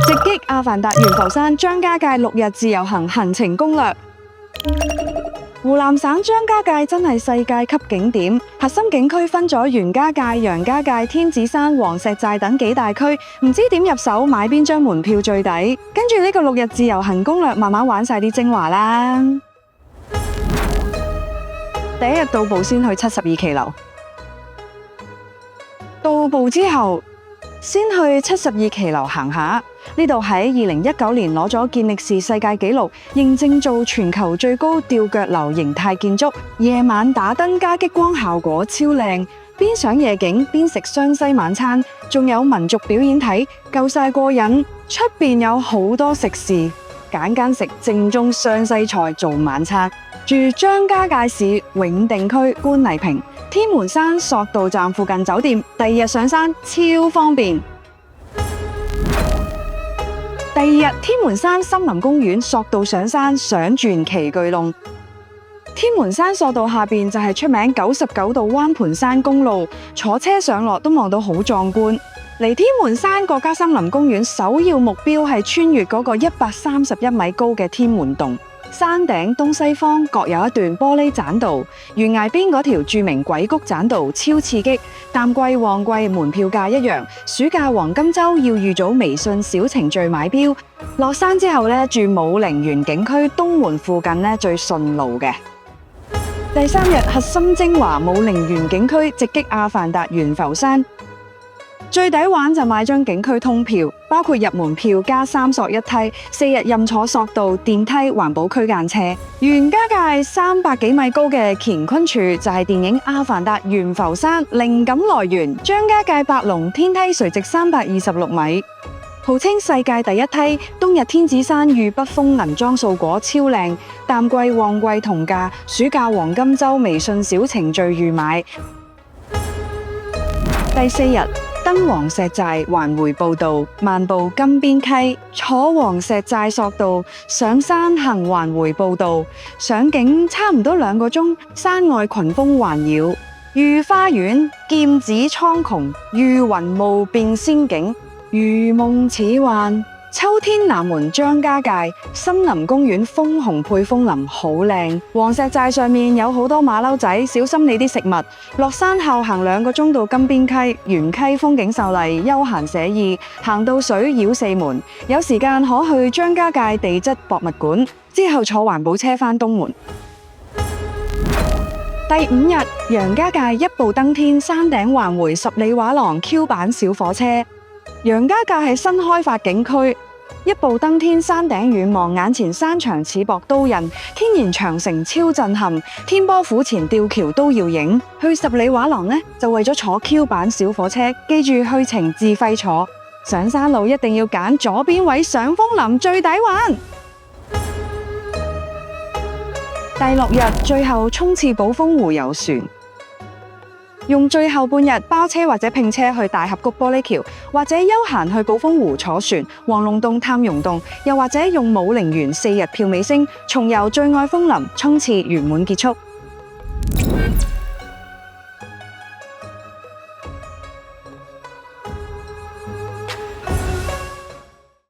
直擊阿凡達猿浮山張家界6日自由行行程攻略。湖南省張家界真係世界級景點，核心景區分咗袁家界、楊家界、天子山、黃石寨等幾大區，唔知點入手，買邊張門票最抵？跟住呢個6日自由行攻略，慢慢玩晒啲精華啦。第一日到埗先去72騎樓，到埗之後先去72騎樓行下。呢度喺2019年攞咗健力士世界紀錄，認證做全球最高吊腳樓形態建築。夜晚打燈加激光效果超靚，邊賞夜景邊食湘西晚餐，仲有民族表演睇，夠晒過癮。出邊有好多食肆，揀間食正宗湘西菜做晚餐。住張家界市永定區官麗坪天門山索道站附近酒店，第2日上山超方便。第2日，天門山森林公園索道上山，賞傳奇巨龍。天門山索道下邊就係出名99度彎盤山公路，坐車上落都望到好壯觀。嚟天門山國家森林公園首要目標係穿越嗰個131米高嘅天門洞。山頂東西方各有一段玻璃棧道，懸崖邊嗰條著名鬼谷棧道超刺激。淡季旺季門票價一樣，暑假黃金週要預早微信小程序買標。落山之後呢，住武陵源景區東門附近呢最順路嘅。第3日核心精華武陵源景區直擊阿凡達猿浮山。最抵玩就買張景區通票，包括入門票加3索1梯，4日任坐索道、電梯、環保區間車。袁家界300幾米高嘅乾坤柱就係電影《阿凡達猿浮山》靈感來源。張家界白龍天梯垂直326米，號稱世界第一梯。冬日天子山遇北風銀裝素果超靚，淡季旺季同價，暑假黃金週微信小程序預買。第4日。登黃石寨環回步道，漫步金邊溪，坐黃石寨索道上山行環回步道，賞景差唔多2個鐘。山外群峰環繞，御花園劍指蒼穹，御雲霧變仙境，如夢似幻。秋天南門張家界森林公園楓紅配楓林好靚，黃石寨上面有好多馬騮仔，小心你啲食物。落山後行2個鐘到金邊溪，沿溪風景秀麗，悠閒寫意。行到水繞4門，有時間可去張家界地質博物館，之後坐環保車返東門。第5日，楊家界一步登天，山頂環回10里畫廊 Q 版小火車。楊家界係新開發景區，一步登天，山頂遠望，眼前山牆似薄刀刃，天然長城超震撼。天波府前吊橋都要影。去10里畫廊呢，就為咗坐 Q 版小火車，記住去程自費坐。上山路一定要揀左邊位賞楓林最抵玩。第6日，最後衝刺寶峰湖遊船。用最後半日包車或者拼車去大峽谷玻璃橋，或者休閒去寶峰湖坐船、黃龍洞探溶洞，又或者用武陵源4日票尾聲重遊最愛楓林，衝刺圓滿結束。